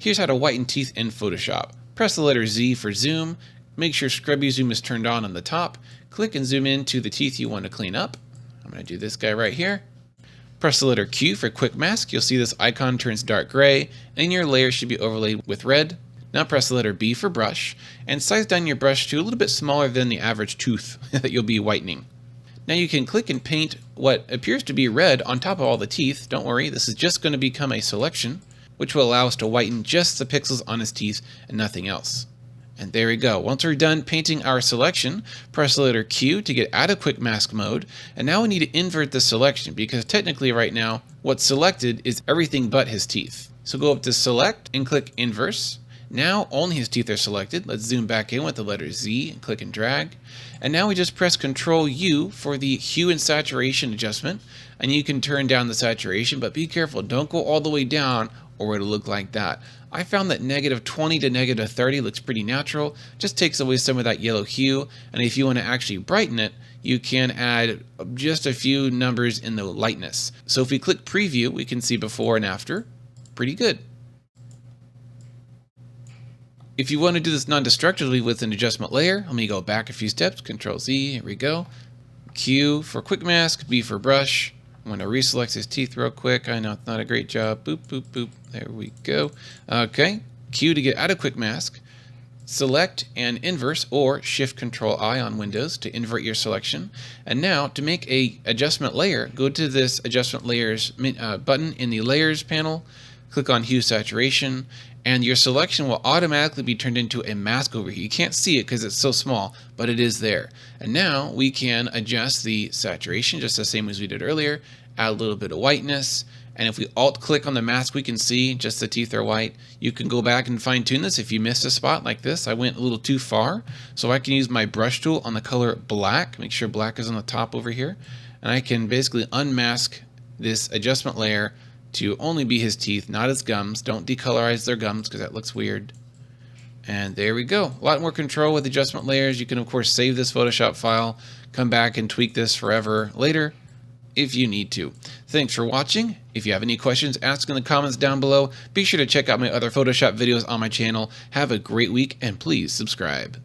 Here's how to whiten teeth in Photoshop. Press the letter Z for zoom, make sure scrubby zoom is turned on the top, click and zoom in to the teeth you want to clean up. I'm going to do this guy right here. Press the letter Q for quick mask. You'll see this icon turns dark gray and your layer should be overlaid with red. Now press the letter B for brush and size down your brush to a little bit smaller than the average tooth that you'll be whitening. Now you can click and paint what appears to be red on top of all the teeth. Don't worry, this is just going to become a selection, which will allow us to whiten just the pixels on his teeth and nothing else. And there we go. Once we're done painting our selection, press the letter Q to get out of quick mask mode. And now we need to invert the selection because technically right now, what's selected is everything but his teeth. So go up to select and click inverse. Now only his teeth are selected. Let's zoom back in with the letter Z and click and drag. And now we just press Ctrl U for the hue and saturation adjustment. And you can turn down the saturation, but be careful, don't go all the way down or it'll look like that. I found that -20 to -30 looks pretty natural, just takes away some of that yellow hue, and if you want to actually brighten it, you can add just a few numbers in the lightness. So if we click preview, we can see before and after. Pretty good. If you want to do this non-destructively with an adjustment layer, let me go back a few steps, Ctrl Z, here we go. Q for quick mask, B for brush. I'm going to reselect his teeth real quick. I know it's not a great job. Boop, boop, boop. There we go. Okay. Q to get out of quick mask. Select and inverse or Shift Control I on Windows to invert your selection. And now to make a adjustment layer, go to this adjustment layers button in the layers panel. Click on hue saturation and your selection will automatically be turned into a mask over here. You can't see it because it's so small, but it is there. And now we can adjust the saturation just the same as we did earlier, add a little bit of whiteness. And if we alt click on the mask, we can see just the teeth are white. You can go back and fine tune this if you missed a spot like this. I went a little too far. So I can use my brush tool on the color black, make sure black is on the top over here. And I can basically unmask this adjustment layer to only be his teeth, not his gums. Don't decolorize their gums because that looks weird. And there we go. A lot more control with adjustment layers. You can of course save this Photoshop file, come back and tweak this forever later if you need to. Thanks for watching. If you have any questions, ask in the comments down below. Be sure to check out my other Photoshop videos on my channel. Have a great week and please subscribe.